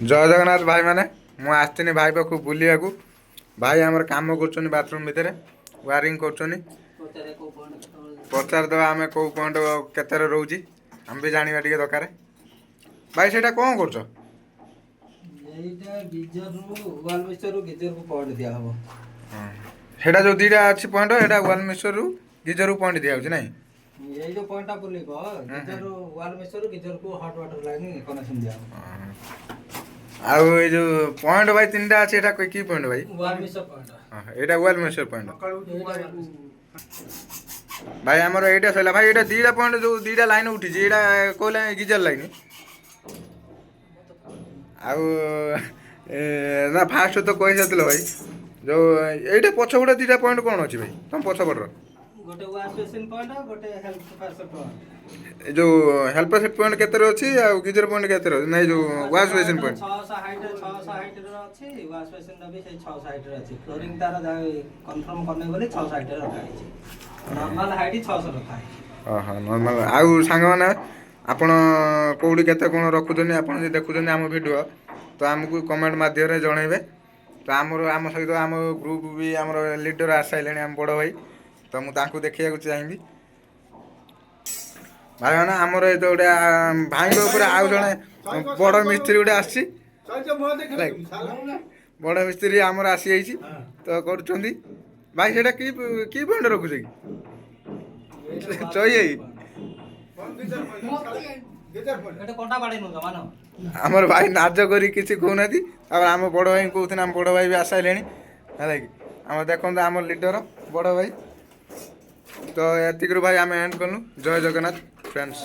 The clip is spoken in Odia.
ଜୟ ଜଗନ୍ନାଥ ଭାଇ ମାନେ ମୁଁ ଆସିଥିଲି ଭାଇ ପାଖକୁ ବୁଲିବାକୁ। ଭାଇ ଆମର କାମ କରୁଛନ୍ତି ବାଥରୁମ୍ ଭିତରେ ୱାରିଂ କରୁଛନ୍ତି। ପଚାରିଦେବା ଆମେ କେଉଁ ପଏଣ୍ଟ କେତେରେ ରହୁଛି ଆମେ ବି ଜାଣିବା ଟିକେ ଦରକାର। ଭାଇ ସେଇଟା କ'ଣ କରୁଛ? এইটা গিজরରୁ ୱାଲ୍ ମିକ୍ସଚରରୁ ଗିଜରକୁ ପଏଣ୍ଟ ଦିଆହବ। ସେଇଟା ଯେଉଁ ଦୁଇଟା ଅଛି ପଏଣ୍ଟ ସେଇଟା ୱାଲ୍ ମିକ୍ସଚରରୁ ଗିଜରକୁ ପଏଣ୍ଟ ଦିଆହେଉଛି ନାଇଁ? ଏଇ ଯେଉଁ ପଏଣ୍ଟଟା ବୁଲିବ ଗିଜରରୁ ୱାଲ୍ ମିକ୍ସଚରରୁ ଗିଜରକୁ ହଟ୍ ୱାଟର ଲାଇନ୍ କନେକ୍ସନ୍ ଦିଆହବ। ଆଉ ଏଇ ଯେଉଁ ପଏଣ୍ଟ ଭାଇ ତିନିଟା ଅଛି ଏଇଟା କି ପଏଣ୍ଟ ଭାଇ? Wall mixture point. ଏଇଟା ୱାଲ୍ ମିକ୍ସଚର ପଏଣ୍ଟ। ଭାଇ ଆମର ଏଇଟା ସରିଲା ଭାଇ। ଏଇଟା ଦୁଇଟା ପଏଣ୍ଟ ଯେଉଁ ଦୁଇଟା ଲାଇନ୍ ଉଠିଛି ଏଇଟା କେଉଁ ଲାଇନ୍? Geyser line. ଆଉ ନା ଫାଷ୍ଟ ତ କହିସାରିଥିଲ ଭାଇ ଯେଉଁ ଏଇଟା ପଛପଟେ ଦୁଇଟା ପଏଣ୍ଟ କ'ଣ ଅଛି ଭାଇ ତମ ପଛପଟର? ଗୋଟେ ୱାଶ୍ ବେସିନ୍ ପଏଣ୍ଟ ଗୋଟେ ହେଲ୍ଥ ଫାସର ପଏଣ୍ଟ। ଏ ଯେଉଁ ହେଲ୍ପର ସେଟ୍ ପଏଣ୍ଟ କେତେରେ ଅଛି ଆଉ ଗିଜର ପଏଣ୍ଟ କେତେରେ ଅଛି? ନାଇଁ ଯେଉଁ ୱାଶ୍ ବେସିନ୍ ପଏଣ୍ଟ 600 ହାଇଟ୍ରେ ଅଛି। ୱାଶ୍ ବେସିନ୍ର ବି ସେଇ 600 ହାଇଟ୍ରେ ଅଛି। ଫ୍ଲୋରିଂ ତାର କନଫର୍ମ କରିନି ବୋଲି 600 ହାଇଟ୍ରେ ରଖାହେଇଛି। ନର୍ମାଲ ହାଇଟ୍ 600 ରଖାହେଇଛି। ନର୍ମାଲ। ଆଉ ସାଙ୍ଗମାନେ ଆପଣ କେଉଁଠି କେତେ କ'ଣ ରଖୁଛନ୍ତି ଆପଣ ଯଦି ଦେଖୁଛନ୍ତି ଆମ ଭିଡ଼ିଓ ତ ଆମକୁ କମେଣ୍ଟ ମାଧ୍ୟମରେ ଜଣାଇବେ। ତ ଆମ ସହିତ ଆମ ଗ୍ରୁପ୍ ବି ଆମର ଲିଡ଼ର ଆସିସାରିଲେଣି ଆମ ବଡ଼ ଭାଇ। ତ ମୁଁ ତାଙ୍କୁ ଦେଖିବାକୁ ଚାହିଁବି। ଭାଇମାନେ ଆମର ଏ ତ ଗୋଟେ ଭାଇଙ୍କ ଉପରେ ଆଉ ଜଣେ ବଡ଼ ମିସ୍ତ୍ରୀ ଗୋଟେ ଆସିଛି। ବଡ଼ ମିସ୍ତ୍ରୀ ଆମର ଆସିଯାଇଛି ତ କରୁଛନ୍ତି। ଭାଇ ସେଇଟା କି ପଏଣ୍ଟ ରଖୁଛ କି? ଚଇ ଆମର ଭାଇ ନାଜ କରି କିଛି କହୁନାହାନ୍ତି। ତାପରେ ଆମ ବଡ଼ ଭାଇ କହୁଥିଲେ ଆମ ବଡ଼ ଭାଇ ବି ଆସିସାରିଲେଣି ହେଲା କି। ଆମର ଦେଖନ୍ତୁ ଆମ ଲିଡ଼ର ବଡ଼ ଭାଇ। ତ ଏତିକିରୁ ଭାଇ ଆମେ ଏଣ୍ଡ କଲୁ। ଜୟ ଜଗନ୍ନାଥ ଫ୍ରେଣ୍ଡସ୍।